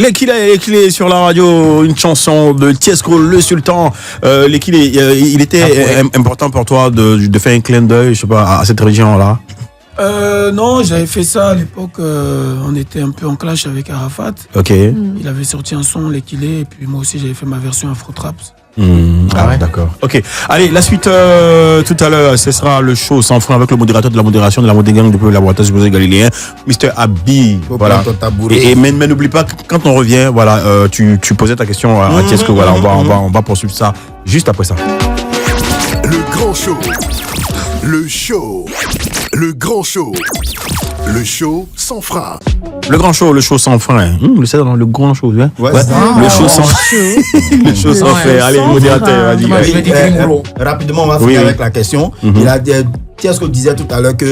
L'équilé sur la radio, une chanson de Tiesco, le Sultan. L'équilé, il était important pour toi de faire un clin d'œil, je sais pas, à cette région-là. Non, j'avais fait ça à l'époque. On était un peu en clash avec Arafat. Ok. Il avait sorti un son, l'équilé, et puis moi aussi j'avais fait ma version Afro Traps. Ah ouais, d'accord. Ok. Allez, la suite tout à l'heure, ce sera le show sans frein avec le modérateur de la modération de la Modégang depuis le laboratoire supposé galiléen, Mr. Abi. Voilà. Mais n'oublie pas que quand on revient, voilà, tu posais ta question à Tiesco. Voilà, on va poursuivre ça juste après ça. Le grand show. Le show. Le grand show. Le show sans frein. Le grand show, le show sans frein. C'est dans le grand show, hein? Ouais. Le show sans le show sans frein. Allez, modérateur, vas-y. Rapidement, on va finir avec la question. Il a dit, Tiesco disait tout à l'heure que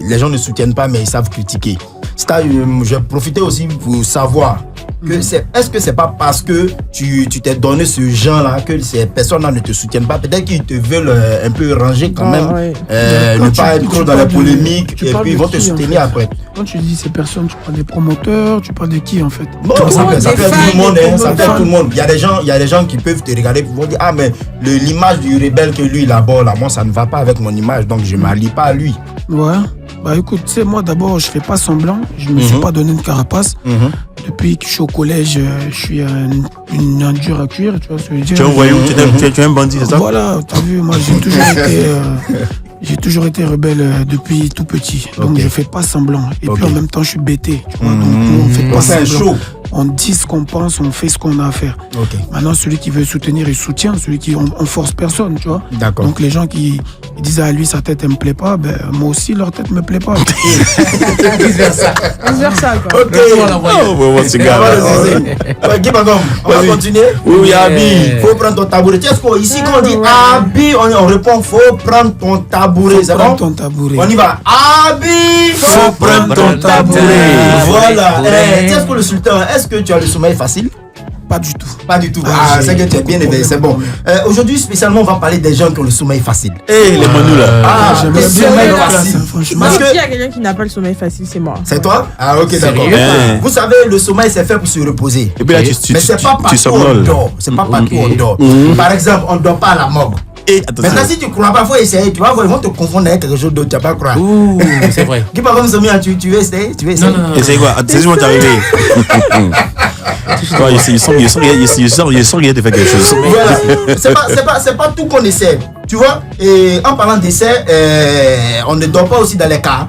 les gens ne soutiennent pas, mais ils savent critiquer. Je profiter aussi pour savoir que est-ce que c'est pas parce que tu t'es donné ce genre-là que ces personnes-là ne te soutiennent pas? Peut-être qu'ils te veulent un peu ranger quand même, ne pas être trop dans la polémique, et puis ils vont te soutenir après. Quand tu dis ces personnes, tu parles des promoteurs, tu parles de qui en fait? Non, ça fait tout le monde, ça fait tout le monde. Il y a des gens qui peuvent te regarder pour dire ah mais l'image du rebelle que lui il aborde là, moi ça ne va pas avec mon image, donc je m'allie pas à lui. Ouais. Bah écoute, tu sais, moi d'abord je fais pas semblant, je me suis pas donné une carapace. Depuis que je suis au collège, je suis un dur à cuire, tu vois ce que je veux dire. Tu es un voyou, tu es un bandit, c'est ça? Voilà, t'as vu, moi j'ai toujours été rebelle depuis tout petit, donc je fais pas semblant. Et puis en même temps je suis bêté, tu vois, donc on fait pas semblant. On dit ce qu'on pense, on fait ce qu'on a à faire. Maintenant, celui qui veut soutenir, il soutient. Celui qui on force personne, tu vois. D'accord. Donc les gens qui disent à lui sa tête elle me plaît pas, ben moi aussi leur tête me plaît pas. Vice versa quoi. Ok. C'est grave. On va continuer. Oui, Abi. Faut prendre ton tabouret. Ici quand on dit Abi, on répond faut prendre ton tabouret. C'est bon? Ton tabouret. On y va. Abi, Faut prendre ton tabouret. Voilà. Tiesco le Sultan, est-ce que tu as le sommeil facile? Pas du tout. Pas du tout. C'est que tu es bien éveillé, c'est bon. Aujourd'hui, spécialement, on va parler des gens qui ont le sommeil facile. Les manous là. J'aimerais bien sommeil la facile. classe, franchement. Parce qu'il y a quelqu'un qui n'a pas le sommeil facile, c'est moi. C'est toi? Ah ok, d'accord. Vous savez, le sommeil c'est fait pour se reposer. Et puis là, mais c'est pas partout on dort. C'est pas partout on dort. Par exemple, on ne dort pas à la morgue. Maintenant, si tu ne crois pas, il faut essayer. Tu vas voir, ils vont te confondre avec quelque chose d'autre. Tu vas pas croire. C'est vrai. Qui parle comme ça, tu veux essayer? Non. Essaye quoi? C'est moi t'arriver. Il sent qu'il a fait quelque chose. Voilà. C'est pas tout qu'on essaie. Tu vois? Et en parlant d'essai, on ne dort pas aussi dans les cars.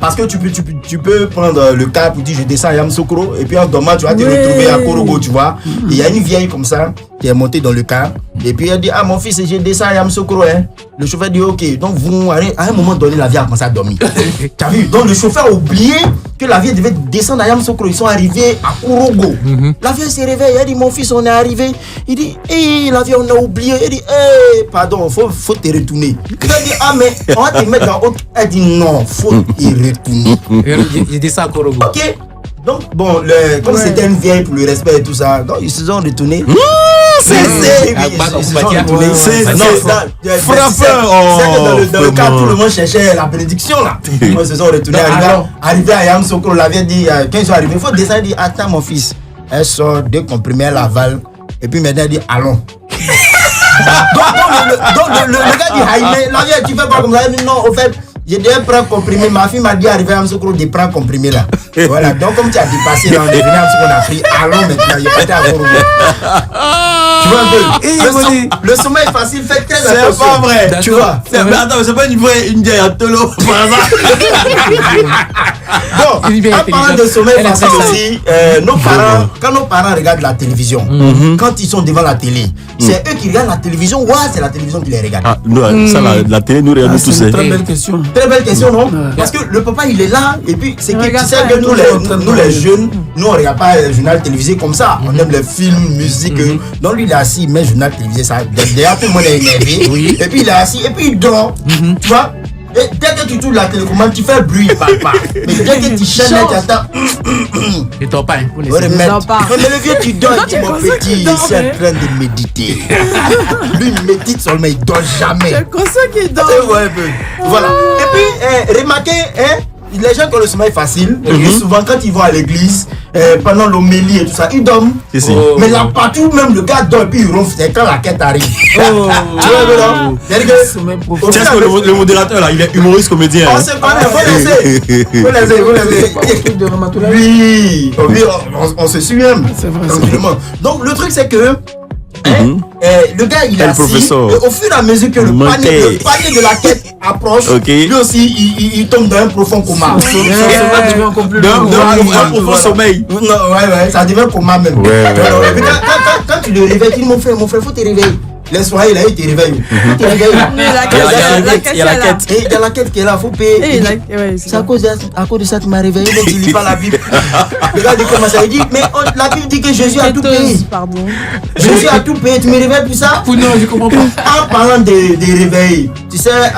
Parce que tu peux prendre le cas pour dire je descends à Yamoussoukro et puis en dormant tu vas te retrouver à Korogo, tu vois. Il y a une vieille comme ça qui est montée dans le car et puis elle dit ah mon fils je descends à Yamoussoukro hein. Le chauffeur dit ok, donc vous à un moment donné la vieille a commencé à dormir. Tu as vu? Donc le chauffeur a oublié que la vieille devait descendre à Yamoussoukro. Ils sont arrivés à Korogo. La vieille se réveille, elle dit mon fils on est arrivé. Il dit la vieille on a oublié. Elle dit pardon, faut te retourner. Il dit ah mais on va te mettre dans autre. Elle dit non, faut te retourner. Il dit ça à Korogo. Ok. Donc bon, comme c'était une vieille pour le respect et tout ça, donc ils se sont retournés. C'est frappeur. Dans le cas tout le monde cherchait la bénédiction là. Ils se sont retournés. Arrivé à Yamoussoukro, la vieille dit quand ils sont arrivés, il faut descendre. Elle dit attends mon fils. Elle sort deux comprimés à l'aval et puis maintenant elle dit allons. donc le gars dit Haïmé, la vieille tu fais pas comme ça. Elle dit non au fait. J'ai déjà pris un comprimé. Ma fille m'a dit arriver à Yamoussoukro de prendre un comprimé là. Voilà, donc comme tu as dépassé là, on est venu à ce qu'on a pris. Allons maintenant, il est pas à Korogo. Tu vois un peu le sommeil facile fait très attention. C'est pas vrai. Tu vois. Mais attends, c'est pas une vieille à Tolo par hasard. Bon, en parlant de sommeil facile aussi, quand nos parents regardent la télévision, quand ils sont devant la télé, c'est eux qui regardent la télévision ou c'est la télévision qui les regarde? Ça, la télé nous regarde tous. C'est une très belle question. Très belle question, non? Parce que le papa il est là et puis c'est que tu sais que nous les jeunes, nous on regarde pas le journal télévisé comme ça. On aime les films, musique. Donc lui il est assis, il met le journal télévisé, ça. D'ailleurs tout le monde est énervé. Et puis il est assis et puis il dort. Tu vois? Et dès que tu touches la télécommande, tu fais le bruit, il parle pas. Mais dès que tu chaînes, tu attends. Il dort pas. Mais le vieux, tu dors, tu mon petit, il est en train de méditer. Lui, il médite seulement, il dort jamais. C'est comme ça qu'il dort. Voilà. Et puis, remarquez, les gens qui ont le sommeil facile, souvent quand ils vont à l'église, pendant l'homélie et tout ça, ils dorment. Mais là, partout, même le gars dort et puis il ronfle, c'est quand la quête arrive. Tu vois, non? Tiens, le modérateur là, il est humoriste comédien. On se connaît, vous laissez. Oui, on se suit même. C'est vrai. Donc le truc c'est que le gars il est assis, et au fur et à mesure que le panier de la quête approche, lui aussi il tombe dans un profond coma. Un profond sommeil. Ouais, ça devient coma même. Quand tu le réveilles, tu dis mon frère, faut te réveiller. Les soirées, là, il te réveille. Il y a la quête qui est là, faut payer. C'est à cause de ça que tu m'as réveillé, mais tu lis pas la Bible. Le gars dit comment ça, il dit, mais la Bible dit que Jésus a tout payé. Jésus a tout payé, tu me réveilles pour ça? Non, je comprends pas. En parlant des réveils, tu sais,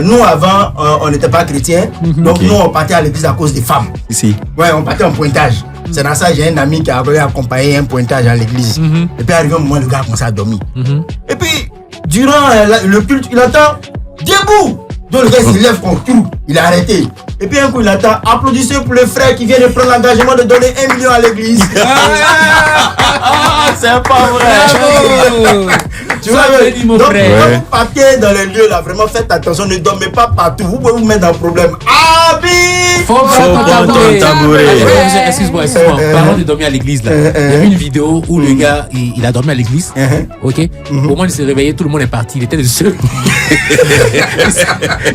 nous avant, on n'était pas chrétiens, donc nous on partait à l'église à cause des femmes. Ici. Ouais, on partait en pointage. C'est dans ça, j'ai un ami qui a accompagné un pointage à l'église. Et puis arrivé un moment, le gars a commencé à dormir. Et puis, durant le culte, il entend debout. Donc le gars se lève contre tout. Il a arrêté. Et puis un coup, il entend applaudissez pour le frère qui vient de prendre l'engagement de donner 1 million à l'église. C'est pas vrai. Tu vois, donc quand vous partez dans les lieux là, vraiment faites attention, ne dormez pas partout. Vous pouvez vous mettre dans le problème. Faut prendre ton tabouret. Excuse-moi. Parlant de dormir à l'église là. Il y a eu une vidéo où le gars il a dormi à l'église. Ok. Au moment où il s'est réveillé, tout le monde est parti. Il était le seul.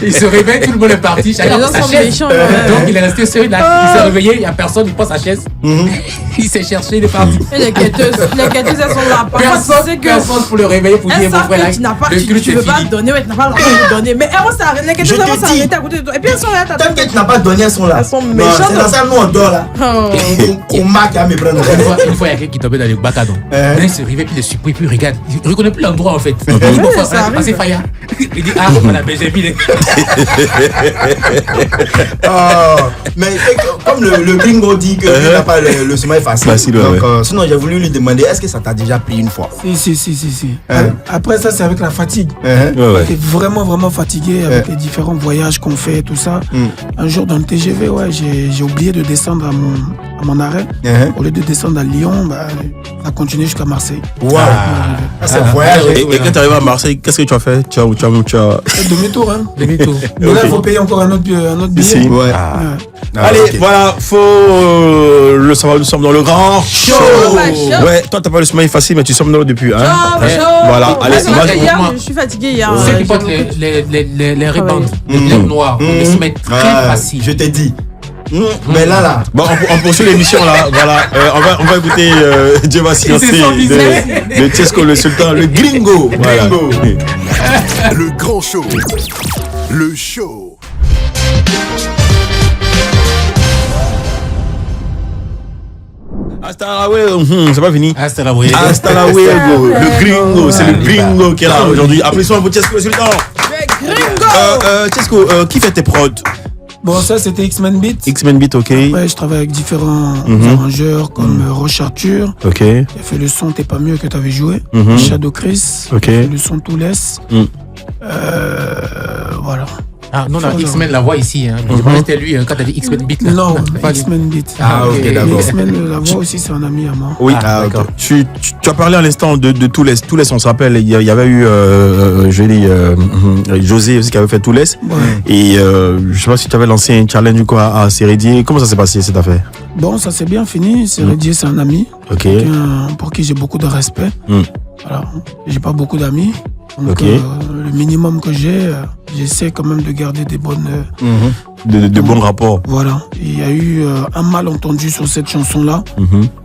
Il se réveille, tout le monde est parti. Chacun prend sa chaise. Donc il est resté seul. Il s'est réveillé, il n'y a personne. Il prend sa chaise. Il s'est cherché, il est parti. Et les quêteuses, elles sont là. Personne pour le réveiller pour dire mon frère. Tu veux pas donner, tu n'as pas le droit de donner. Mais les quêteuses vont s'arrêter à côté de toi. Et puis elles sont là. Tant que tu n'as pas donné, elles sont là. Elles sont méchantes. C'est dans ça, nous on dort là. On marque à me prendre. Une fois, il y a quelqu'un qui tombait dans le bacadon. Il se réveille, puis il est surpris, puis il regarde. Il ne reconnaît plus l'endroit en fait. Il dit pourquoi on a passé Faya. Il dit ah, on a Benjamin. Mais comme le gringo dit qu'il n'a pas le sommeil facile. Donc, sinon, j'ai voulu lui demander est-ce que ça t'a déjà pris une fois? Si. Après ça, c'est avec la fatigue. J'étais vraiment fatigué avec les différents voyages qu'on fait, tout ça. Un jour dans le TGV, j'ai oublié de descendre à mon arrêt. Au lieu de descendre à Lyon, ça a continué jusqu'à Marseille. Waouh! C'est un voyage. Et quand tu arrives à Marseille, qu'est-ce que tu as fait? Tu as Demi-tour, hein. Demi-tour. Mais là, il faut payer encore un autre billet. Ouais. Allez, voilà, faut le savoir, nous sommes dans le grand show. Ouais, toi t'as pas le sommeil facile, mais tu sommes depuis. Voilà, allez, je suis fatigué hier. Ceux qui portent les rébans, les bleus noirs, on se met très facile. Je t'ai dit. Mais là. Bon, on poursuit l'émission là. Voilà, on va écouter Dieu va silencer de Tiesco le Sultan, le gringo. Voilà. Le grand show. Le show. Hasta la luego, c'est pas fini. Hasta la luego. Le gringo, c'est le gringo qui est là aujourd'hui. Applaudissements pour Tiesco le Sultan. Le gringo. Tiesco, qui fait tes prods? Bon, ça c'était X-Men Beat. X-Men Beat, ok. Après, je travaille avec différents arrangeurs comme Roche Arthur. Ok. Il a fait le son T'es pas mieux que t'avais joué. Shadow Chris. Ok. Il a fait le son Tout laisse. Voilà. Ah non, la X-Men la voix ici. Hein. Je pensais que c'était lui quand t'as dit X-Men Beat. Là. Non, X-Men Beat. Ah, ok, d'accord. X-Men, la voix aussi, c'est un ami à moi. Oui, d'accord. Tu as parlé à l'instant de Tout laisse. Tout laisse, on se rappelle, il y avait eu José aussi qui avait fait Tout laisse. Ouais. Et je sais pas si tu avais lancé un challenge ou quoi à Sérédier. Comment ça s'est passé cette affaire? Bon, ça s'est bien fini. Sérédier, c'est un ami. Ok. Quelqu'un pour qui j'ai beaucoup de respect. Voilà. J'ai pas beaucoup d'amis. Donc, le minimum que j'essaie quand même de garder des bonnes... de bons rapports. Voilà. Il y a eu un malentendu sur cette chanson-là.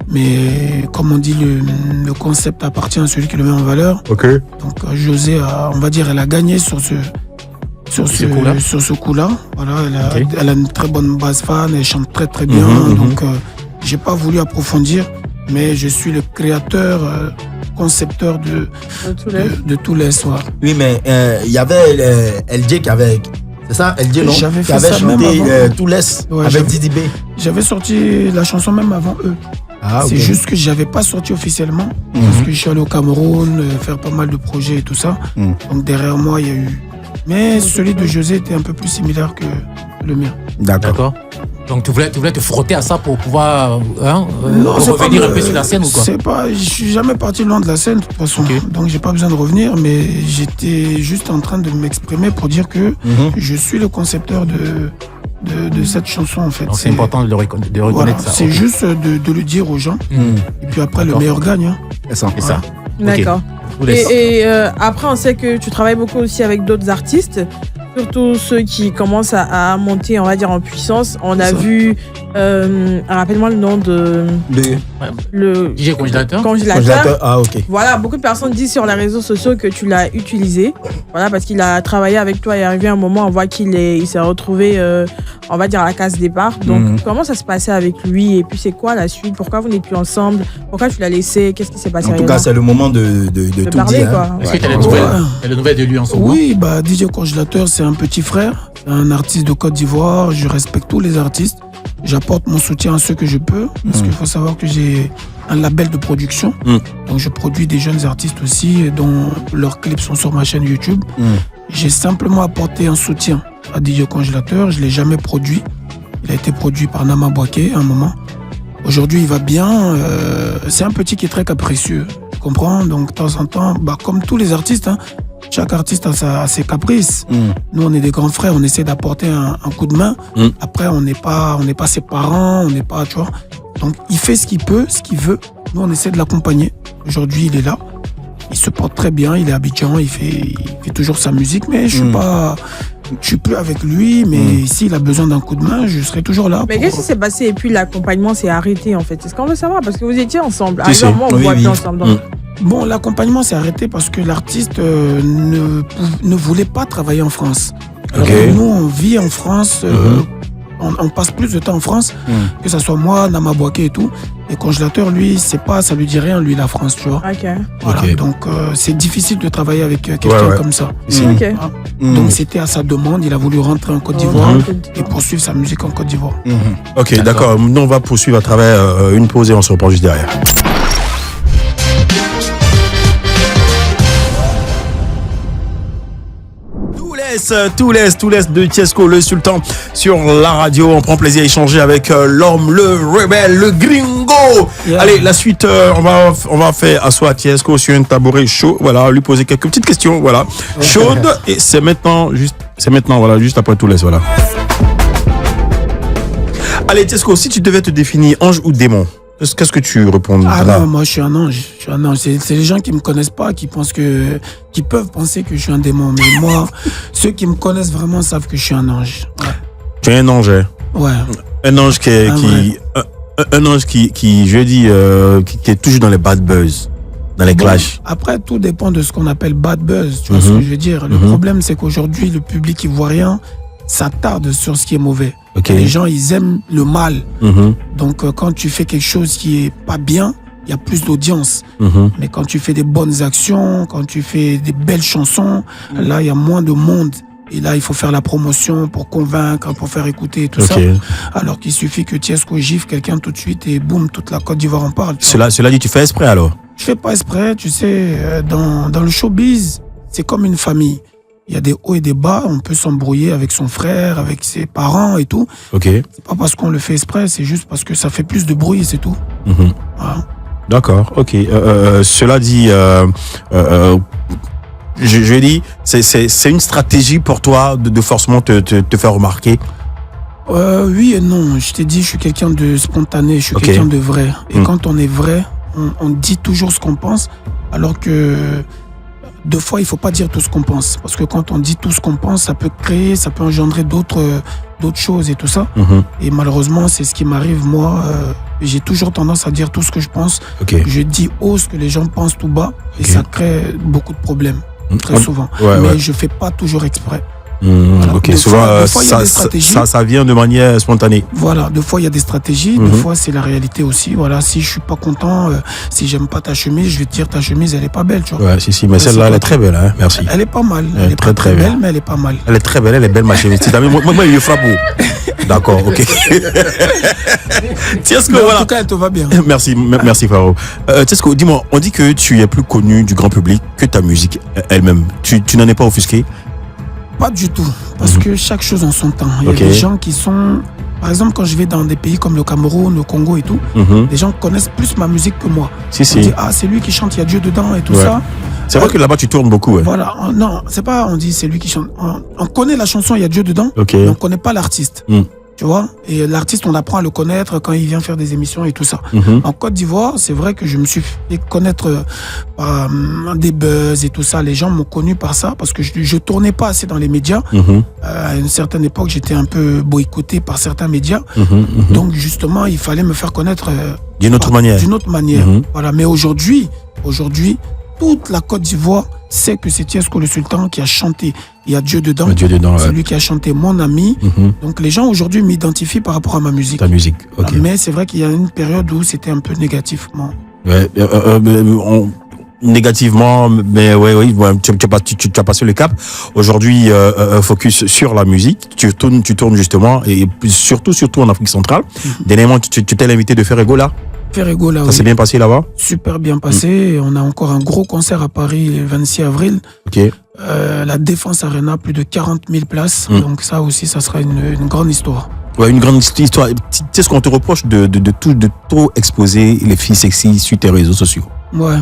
Mais comme on dit, le concept appartient à celui qui le met en valeur. Ok. Donc José, on va dire, elle a gagné sur ce coup-là. Voilà, elle a une très bonne base fan, elle chante très très bien. Donc j'ai pas voulu approfondir, mais je suis le créateur... concepteur de tous les soirs. Oui, mais il y avait LJ qui avait... C'est ça, LJ, non? J'avais fait qui avait ça chanté même Tout laisse avec Didi B. J'avais sorti la chanson même avant eux. C'est juste que j'avais pas sorti officiellement. Parce que je suis allé au Cameroun faire pas mal de projets et tout ça. Donc derrière moi, il y a eu... Mais celui de José était un peu plus similaire le mien. D'accord. Donc tu voulais te frotter à ça pour pouvoir revenir un peu sur la scène ou quoi? Je suis jamais parti loin de la scène de toute façon. Okay. Donc j'ai pas besoin de revenir, mais j'étais juste en train de m'exprimer pour dire que je suis le concepteur de cette chanson en fait. C'est important de reconnaître ça. C'est juste de le dire aux gens. Et puis après le meilleur gagne. Hein. C'est ça. Ça. D'accord. Okay. Et après on sait que tu travailles beaucoup aussi avec d'autres artistes. Surtout ceux qui commencent à monter, on va dire, en puissance. On a vu, rappelle-moi le nom de... Le DJ Congélateur. Congélateur. Ah, ok. Voilà, beaucoup de personnes disent sur les réseaux sociaux que tu l'as utilisé. Voilà, parce qu'il a travaillé avec toi et arrivé un moment, on voit il s'est retrouvé, on va dire, à la case départ. Donc, comment ça se passait avec lui? Et puis, c'est quoi la suite? Pourquoi vous n'êtes plus ensemble? Pourquoi tu l'as laissé? Qu'est-ce qui s'est passé? En tout cas, c'est le moment de tout parler, dire. Quoi. Est-ce que tu as les nouvelles de lui en ce moment? Oui, DJ Congélateur, c'est un petit frère, un artiste de Côte d'Ivoire. Je respecte tous les artistes. J'apporte mon soutien à ceux que je peux. Parce qu'il faut savoir que j'ai un label de production. Donc je produis des jeunes artistes aussi, dont leurs clips sont sur ma chaîne YouTube. J'ai simplement apporté un soutien à DJ Congélateur. Je ne l'ai jamais produit. Il a été produit par Nama Bouaké à un moment. Aujourd'hui, il va bien. C'est un petit qui est très capricieux. Tu comprends? Donc de temps en temps, comme tous les artistes, chaque artiste a ses caprices. Nous, on est des grands frères, on essaie d'apporter un coup de main. Après, on n'est pas ses parents, on n'est pas, tu vois. Donc, il fait ce qu'il peut, ce qu'il veut. Nous, on essaie de l'accompagner. Aujourd'hui, il est là. Il se porte très bien, il est à Abidjan, il fait toujours sa musique, mais je suis plus avec lui, mais s'il a besoin d'un coup de main, je serai toujours là. Mais qu'est-ce qui s'est passé et puis l'accompagnement s'est arrêté en fait? C'est ce qu'on veut savoir parce que vous étiez ensemble. Moi, on voit plus ensemble. Donc. Bon, l'accompagnement s'est arrêté parce que l'artiste ne voulait pas travailler en France. Okay. Alors, nous, on vit en France, on passe plus de temps en France, que ce soit moi, Nama Bouaké et tout. Et Congélateur, lui, ça lui dit rien, lui, la France, tu vois. Voilà, donc c'est difficile de travailler avec quelqu'un comme ça. Donc c'était à sa demande, il a voulu rentrer en Côte d'Ivoire et poursuivre sa musique en Côte d'Ivoire. Ok, d'accord. Nous, on va poursuivre à travers une pause et on se reprend juste derrière. Tout l'Est de Tiesco, le sultan sur la radio. On prend plaisir à échanger avec l'homme, le rebelle, le gringo. Allez, la suite, on va faire asseoir Tiesco sur un tabouret chaud. Voilà, lui poser quelques petites questions. Voilà, chaude. Et c'est maintenant, voilà, juste après tout l'Est. Voilà. Allez, Tiesco, si tu devais te définir ange ou démon, qu'est-ce que tu réponds? Non, moi je suis un ange. C'est les gens qui me connaissent pas, qui peuvent penser que je suis un démon. Mais moi, ceux qui me connaissent vraiment savent que je suis un ange. Ouais. Tu es un ange, hein? Ouais. Un ange un ange qui je dis, qui est toujours dans les bad buzz, dans les clashs. Après, tout dépend de ce qu'on appelle bad buzz. Tu vois ce que je veux dire? Le problème, c'est qu'aujourd'hui, le public ivoirien s'attarde sur ce qui est mauvais. Okay. Les gens, ils aiment le mal. Donc, quand tu fais quelque chose qui est pas bien, il y a plus d'audience. Mais quand tu fais des bonnes actions, quand tu fais des belles chansons, là, il y a moins de monde. Et là, il faut faire la promotion pour convaincre, pour faire écouter et tout ça. Alors qu'il suffit que Tiesco gifle quelqu'un tout de suite et boum, toute la Côte d'Ivoire en parle. Cela dit, tu fais exprès alors? Je fais pas exprès, tu sais. Dans le showbiz, c'est comme une famille. Il y a des hauts et des bas, on peut s'embrouiller avec son frère, avec ses parents et tout. C'est pas parce qu'on le fait exprès, c'est juste parce que ça fait plus de bruit, c'est tout. Voilà. D'accord, ok. Cela dit, je dis, c'est une stratégie pour toi de forcément te faire remarquer? Oui et non. Je t'ai dit, je suis quelqu'un de spontané, je suis quelqu'un de vrai. Et quand on est vrai, on dit toujours ce qu'on pense, alors que deux fois, il faut pas dire tout ce qu'on pense. Parce que quand on dit tout ce qu'on pense, ça peut engendrer d'autres choses et tout ça. Et malheureusement, c'est ce qui m'arrive. Moi, j'ai toujours tendance à dire tout ce que je pense. Je dis haut ce que les gens pensent tout bas. Et ça crée beaucoup de problèmes. Très souvent. Mais je fais pas toujours exprès. Souvent, ça vient de manière spontanée. Voilà, deux fois il y a des stratégies, deux fois c'est la réalité aussi. Voilà, si je suis pas content, si j'aime pas ta chemise, je vais te dire ta chemise elle est pas belle, tu vois. Ouais, si, mais celle-là elle est très belle, hein. Merci. Elle est pas mal. Elle est très très belle, mais elle est pas mal. Elle est très belle, elle est belle ma chemise. Moi il frappe. D'accord, ok. Tiesco, voilà. En tout cas, elle te va bien. Merci Faro. Tiesco, dis-moi, on dit que tu es plus connu du grand public que ta musique elle-même. Tu n'en es pas offusqué? Pas du tout, parce que chaque chose en son temps. Il y a des gens qui sont... Par exemple, quand je vais dans des pays comme le Cameroun, le Congo et tout, les gens connaissent plus ma musique que moi. On dit, ah, c'est lui qui chante, il y a Dieu dedans et tout ça. C'est vrai que là-bas, tu tournes beaucoup. Voilà, non, c'est pas, on dit, c'est lui qui chante. On connaît la chanson, il y a Dieu dedans, mais on connaît pas l'artiste. Tu vois, et l'artiste, on apprend à le connaître quand il vient faire des émissions et tout ça. En Côte d'Ivoire, c'est vrai que je me suis fait connaître par des buzz et tout ça. Les gens m'ont connu par ça parce que je tournais pas assez dans les médias. À une certaine époque, j'étais un peu boycotté par certains médias. Donc justement, il fallait me faire connaître d'une autre manière. Voilà. Mais aujourd'hui, toute la Côte d'Ivoire sait que c'est Tiesco le Sultan qui a chanté. Il y a Dieu dedans. C'est lui qui a chanté Mon ami. Donc les gens aujourd'hui m'identifient par rapport à ma musique. Ta musique, ok. Mais c'est vrai qu'il y a une période où c'était un peu négativement. Négativement, mais tu as passé le cap. Aujourd'hui, focus sur la musique. Tu tournes justement, et surtout en Afrique centrale. Dernièrement, tu t'es l'invité de Ferregola. Ferregola, ça s'est bien passé là-bas? Super bien passé. On a encore un gros concert à Paris le 26 avril. La Défense Arena, plus de 40 000 places. Donc ça aussi, ça sera une grande histoire. Ouais, une grande histoire. Tu sais ce qu'on te reproche de trop exposer les filles sexy sur tes réseaux sociaux? Ouais.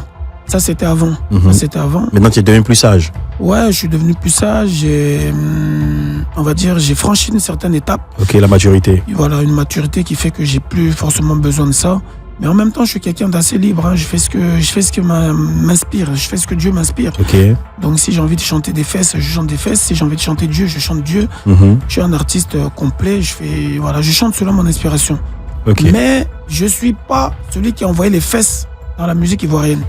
Ça, c'était avant. Maintenant, tu es devenu plus sage. Ouais, je suis devenu plus sage. On va dire, j'ai franchi une certaine étape. Ok, la maturité. Voilà, une maturité qui fait que j'ai plus forcément besoin de ça. Mais en même temps, je suis quelqu'un d'assez libre. Hein. Je fais ce que m'inspire. Je fais ce que Dieu m'inspire. Donc, si j'ai envie de chanter des fesses, je chante des fesses. Si j'ai envie de chanter Dieu, je chante Dieu. Je suis un artiste complet. Je chante selon mon inspiration. Mais je suis pas celui qui a envoyé les fesses dans la musique ivoirienne.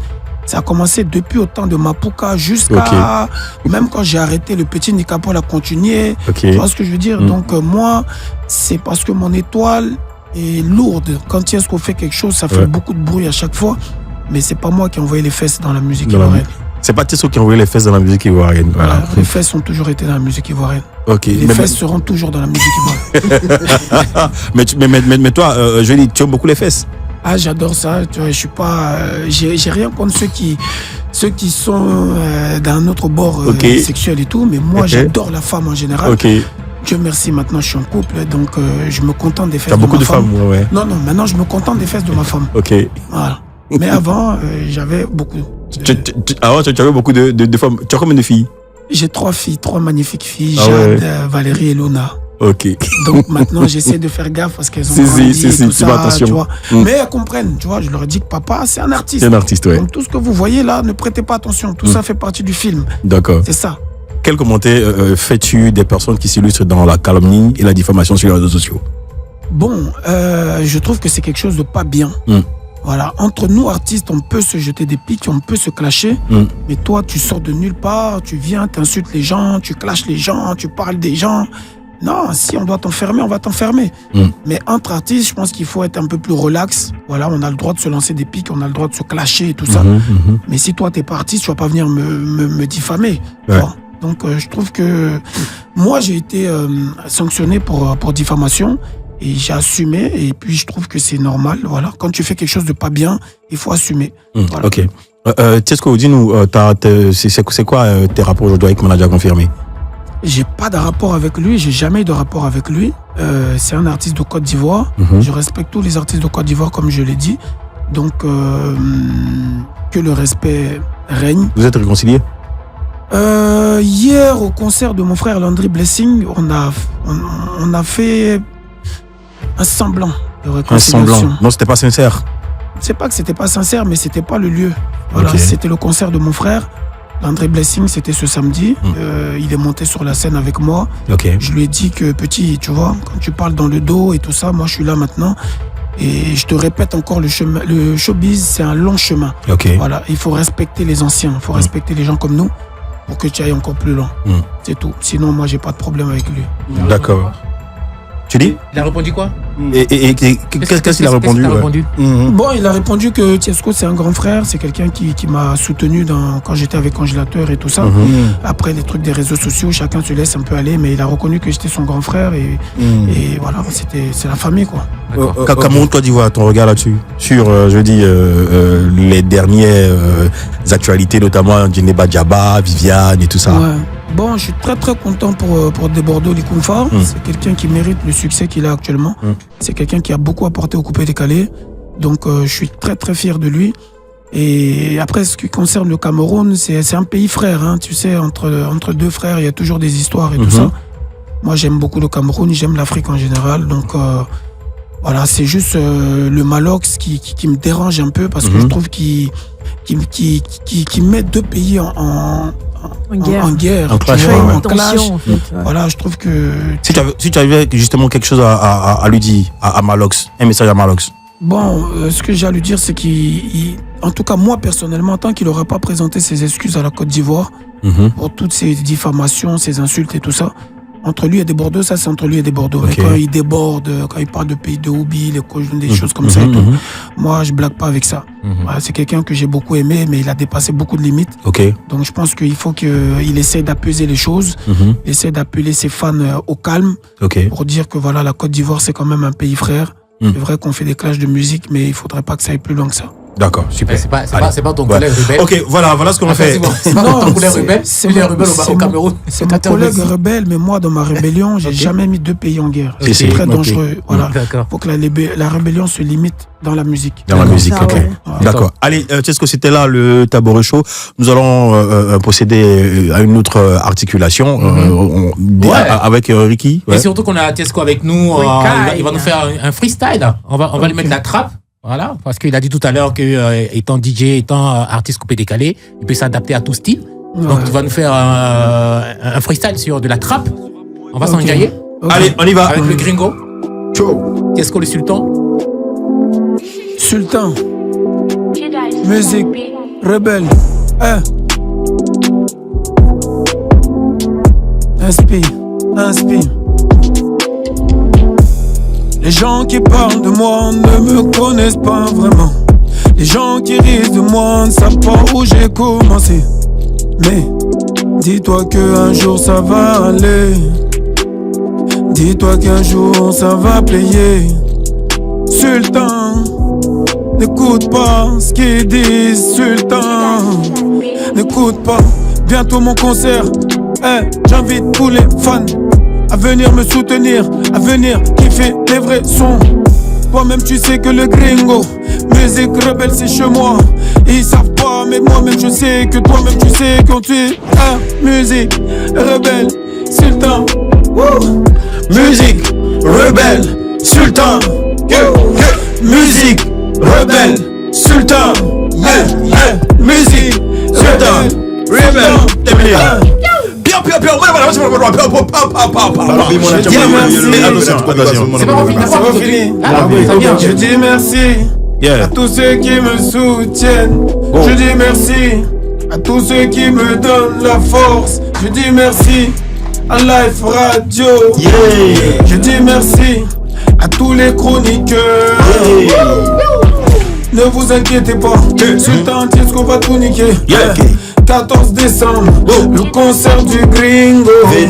Ça a commencé depuis au temps de Mapuka jusqu'à... Même quand j'ai arrêté, le petit Nika Paul a continué. Tu vois ce que je veux dire? Donc moi, c'est parce que mon étoile est lourde. Quand Tiesco fait quelque chose, ça fait beaucoup de bruit à chaque fois. Mais c'est pas moi qui ai envoyé les fesses dans la musique ivoirienne. C'est pas Tiesco qui a envoyé les fesses dans la musique ivoirienne. Voilà. Les fesses ont toujours été dans la musique ivoirienne. Les fesses seront toujours dans la musique ivoirienne. mais toi, je dis, tu aimes beaucoup les fesses? Ah, j'adore ça. Tu vois, je suis pas. J'ai rien contre ceux qui sont d'un autre bord sexuel et tout, mais moi, j'adore la femme en général. Dieu merci, maintenant, je suis en couple, donc je me contente des fesses de ma femme. T'as beaucoup de femmes, ouais. Non, maintenant, je me contente des fesses de ma femme. Voilà. Mais avant, j'avais beaucoup. Avant, tu avais beaucoup de femmes. Tu as combien de filles? J'ai 3 filles, 3 magnifiques filles, Jade, Valérie et Luna. Donc maintenant, j'essaie de faire gaffe parce qu'elles ont grandi et tout ça, attention. Tu vois. Mais elles comprennent, tu vois. Je leur dis que papa, c'est un artiste. C'est un artiste, ouais. Donc tout ce que vous voyez là, ne prêtez pas attention. Tout ça fait partie du film. D'accord. C'est ça. Quel commentaire fais-tu des personnes qui s'illustrent dans la calomnie et la diffamation sur les réseaux sociaux? Bon, je trouve que c'est quelque chose de pas bien. Voilà, entre nous artistes, on peut se jeter des pics, on peut se clasher, mais toi, tu sors de nulle part, tu viens, t'insultes les gens, tu clashes les gens, tu parles des gens. Non, si on doit t'enfermer, on va t'enfermer. Mais entre artistes, je pense qu'il faut être un peu plus relax. Voilà, on a le droit de se lancer des pics, on a le droit de se clasher et tout ça. Mais si toi, t'es pas artiste, tu vas pas venir me diffamer. Donc, je trouve que moi, j'ai été sanctionné pour diffamation. Et j'ai assumé, et puis je trouve que c'est normal. Voilà. Quand tu fais quelque chose de pas bien, il faut assumer. Voilà. Ok. Tiesco, dis-nous, c'est quoi tes rapports aujourd'hui avec Manager Confirmé? J'ai pas de rapport avec lui, j'ai jamais eu de rapport avec lui. C'est un artiste de Côte d'Ivoire. Je respecte tous les artistes de Côte d'Ivoire, comme je l'ai dit. Donc, que le respect règne. Vous êtes réconciliés? Hier, au concert de mon frère Landry Blessing, on a fait un semblant de réconciliation. Un semblant. Non, c'était pas sincère. C'est pas que c'était pas sincère, mais c'était pas le lieu. Voilà, c'était le concert de mon frère. Landry Blessing, c'était ce samedi. Il est monté sur la scène avec moi. Je lui ai dit que, petit, tu vois, quand tu parles dans le dos et tout ça, moi, je suis là maintenant. Et je te répète encore, le showbiz, c'est un long chemin. Voilà, il faut respecter les anciens, il faut respecter les gens comme nous pour que tu ailles encore plus loin. C'est tout. Sinon, moi, j'ai pas de problème avec lui. D'accord. Tu dis? Il a répondu quoi? Et qu'est-ce qu'il a répondu? Bon, il a répondu que Tiesco, c'est un grand frère, c'est quelqu'un qui m'a soutenu quand j'étais avec Congélateur et tout ça. Après, les trucs des réseaux sociaux, chacun se laisse un peu aller, mais il a reconnu que j'étais son grand frère et voilà, c'est la famille, quoi. Comment toi, tu vois ton regard là-dessus? Sur, les dernières actualités, notamment Djeneba Djaba, Viviane et tout ça. Bon, je suis très très content pour Desbordeaux Likumfa. C'est quelqu'un qui mérite le succès qu'il a actuellement. C'est quelqu'un qui a beaucoup apporté au coupé décalé. Donc je suis très très fier de lui. Et après, ce qui concerne le Cameroun, c'est un pays frère. Hein, tu sais, entre deux frères, il y a toujours des histoires et tout ça. Moi, j'aime beaucoup le Cameroun, j'aime l'Afrique en général. Donc voilà, c'est juste le Malox qui me dérange un peu parce que je trouve qu'il met deux pays en guerre, en clash. En fait, Voilà, je trouve que... Si tu avais justement quelque chose à lui dire, à Malox, un message à Malox. Bon, ce que j'ai à lui dire, c'est en tout cas, moi, personnellement, tant qu'il n'aura pas présenté ses excuses à la Côte d'Ivoire pour toutes ces diffamations, ces insultes et tout ça, entre lui et Desbordeaux, ça c'est entre lui et Desbordeaux. Okay. Et quand il déborde, quand il parle de pays de Houbi, des choses comme ça et tout, moi je blague pas avec ça. Voilà, c'est quelqu'un que j'ai beaucoup aimé, mais il a dépassé beaucoup de limites. Donc je pense qu'il faut qu'il essaie d'apaiser les choses, essaie d'appeler ses fans au calme, pour dire que voilà, la Côte d'Ivoire c'est quand même un pays frère. C'est vrai qu'on fait des clashs de musique, mais il faudrait pas que ça aille plus loin que ça. D'accord, super. C'est pas ton collègue rebelle. Ok, voilà ce qu'on a fait. C'est pas ton collègue rebelle. C'est les rebelles au Cameroun. C'est mon collègue rebelle, mais moi, dans ma rébellion, j'ai jamais mis deux pays en guerre. C'est très dangereux. Voilà. Faut que la rébellion se limite dans la musique. Dans la musique, ok. D'accord. Allez, Tiesko, c'était là le Tabouret Show. Nous allons procéder à une autre articulation avec Ricky. Et surtout qu'on a Tiesko avec nous. Il va nous faire un freestyle. On va lui mettre la trappe. Voilà, parce qu'il a dit tout à l'heure que étant DJ, étant artiste coupé décalé, il peut s'adapter à tout style. Donc il va nous faire un freestyle sur de la trappe. On va s'enjailler. Allez, on y va. Avec le gringo. Ciao. Qu'est-ce que le sultan? Sultan. Musique. Rebelle. Inspire. Les gens qui parlent de moi ne me connaissent pas vraiment. Les gens qui rient de moi ne savent pas où j'ai commencé. Mais dis-toi qu'un jour ça va aller. Dis-toi qu'un jour ça va payer. Sultan, n'écoute pas ce qu'ils disent. Sultan, n'écoute pas. Bientôt mon concert. J'invite tous les fans à venir me soutenir, à venir kiffer les vrais sons. Toi-même tu sais que le gringo, musique rebelle c'est chez moi. Ils savent pas mais moi-même je sais que toi-même tu sais quand tu es musique rebelle, sultan. Musique rebelle, sultan. Musique rebelle, sultan. Musique rebelle, rebelle. Je dis merci à tous ceux qui me soutiennent. Je dis merci à tous ceux qui me donnent la force. Je dis merci à Life Radio. Je dis merci à tous les chroniqueurs. Ne vous inquiétez pas, Sultan Tiesko va tout niquer. 14 décembre, le concert du gringo. Venez,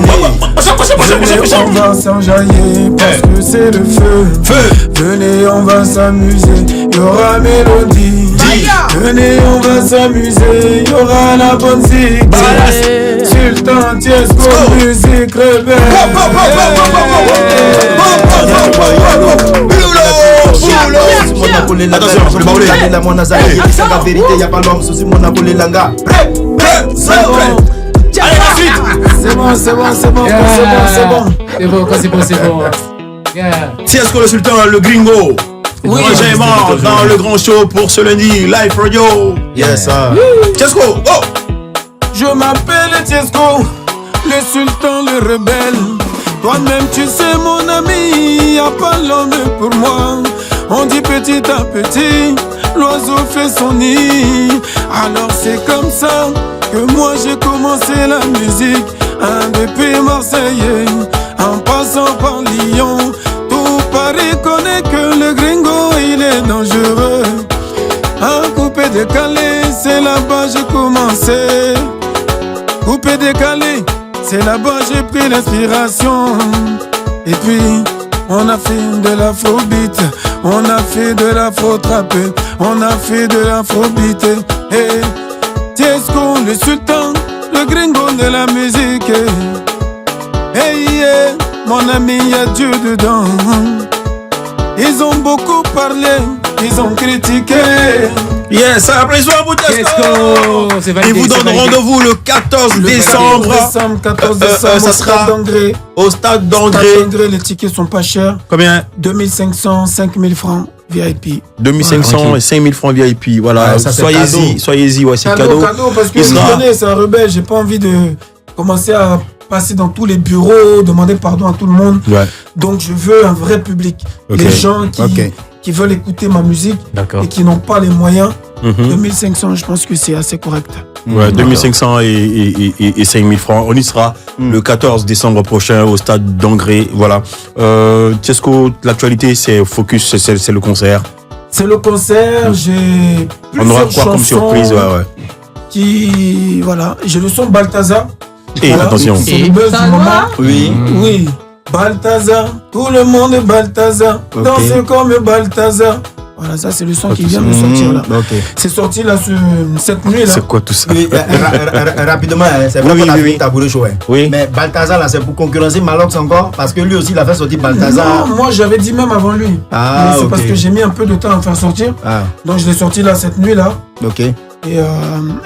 on va s'enjailler parce que c'est le feu. Venez, on va s'amuser, y aura mélodie. Venez, on va s'amuser, y aura la bonne zig. Sultan Tiesko, musique rebelle. Attention, le baoulé, la monazali, la vérité, y'a pas l'homme, souci mon abonné langa. C'est bon. Tiesko le sultan, le gringo. Enjaillement dans le grand show pour ce lundi, Live Radio. Yes, sir. Tiesko, go. Je m'appelle Tiesko, le sultan, le rebelle. Toi-même tu sais mon ami, y'a pas l'homme pour moi. On dit petit à petit, l'oiseau fait son nid. Alors c'est comme ça que moi j'ai commencé la musique. Depuis Marseille, en passant par Lyon, tout Paris connaît que le gringo il est dangereux. Un coupé décalé, c'est là-bas j'ai commencé. Coupé décalé, c'est là-bas j'ai pris l'inspiration. Et puis on a fait de l'afrobeat, on a fait de l'afro-trap, on a fait de l'afrobeat. Et Tiesko le sultan, le gringo de la musique. Hey, yeah, mon ami, y a Dieu dedans. Ils ont beaucoup parlé, ils ont critiqué. Yes, applaudissements à Boutesco. Ils vous donnent rendez-vous le 14 décembre. 14 décembre, ça sera au stade d'Angré. Les tickets sont pas chers. Combien? 2500, 5000 francs VIP. 2500 et 5000 francs VIP. Voilà, soyez-y, ouais, c'est cadeau. Parce que vous connaissez, c'est un rebelle. J'ai pas envie de commencer à passer dans tous les bureaux, demander pardon à tout le monde. Ouais. Donc je veux un vrai public. Les gens qui veulent écouter ma musique et qui n'ont pas les moyens. 2500, je pense que c'est assez correct. Ouais, 2500 et 5000 francs. On y sera le 14 décembre prochain au stade d'Angré. Voilà. Tiesco, l'actualité, c'est Focus, c'est le concert. C'est le concert. J'ai on aura quoi comme surprise? Qui, voilà. J'ai le son Balthazar. Et voilà, attention. C'est le buzz du moment. Oui. Oui. Balthazar, tout le monde est Balthazar. Danse comme Balthazar. Voilà, ça c'est le son qui vient de sortir là. C'est sorti là cette nuit là. C'est quoi tout ça? Oui, rapidement, c'est vrai qu'on a fait Tabouret Show. Oui. Mais Balthazar là, c'est pour concurrencer Malox encore, parce que lui aussi il a fait sortir Balthazar. Non, moi j'avais dit même avant lui. Mais c'est parce que j'ai mis un peu de temps à faire sortir. Donc je l'ai sorti là cette nuit là. Et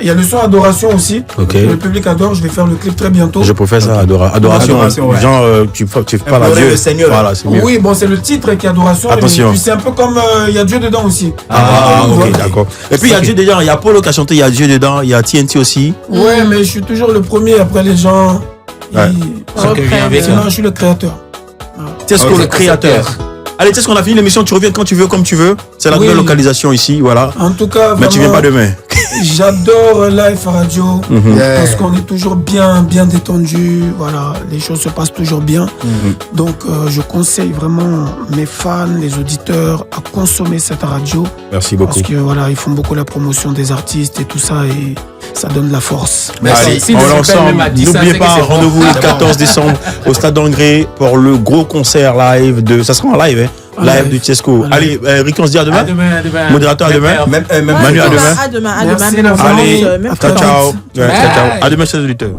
il y a le son Adoration aussi. Que le public adore. Je vais faire le clip très bientôt. Je préfère ça, Adoration. Genre, tu parles à Dieu. Seigneur. Voilà, c'est mieux. Oui, bon, c'est le titre qui est Adoration. Attention. C'est un peu comme il y a Dieu dedans aussi. Ok, d'accord. Et puis il y a Dieu dedans. Il y a Polo qui a chanté, il y a Dieu dedans. Il y a TNT aussi. Ouais, mais je suis toujours le premier après les gens. Sinon, je suis le créateur. Tiesco, le créateur. Allez, tu sais ce qu'on a fini l'émission, tu reviens quand tu veux, comme tu veux. C'est la nouvelle localisation ici, voilà. En tout cas, vraiment, mais tu viens pas demain. J'adore Live Radio parce qu'on est toujours bien détendu. Voilà, les choses se passent toujours bien. Donc, je conseille vraiment mes fans, les auditeurs à consommer cette radio. Merci beaucoup. Parce que voilà, ils font beaucoup la promotion des artistes et tout ça et ça donne de la force. Allez, on l'ensemble. N'oubliez pas, rendez-vous le 14 décembre au stade d'Angré pour le gros concert live de. Ça sera en live, hein? Live de Tiesco. Allez, Ricky, on se dit à demain. Modérateur à demain. Manu à demain. À demain. Merci, Allez, ciao. À demain, chers auditeurs.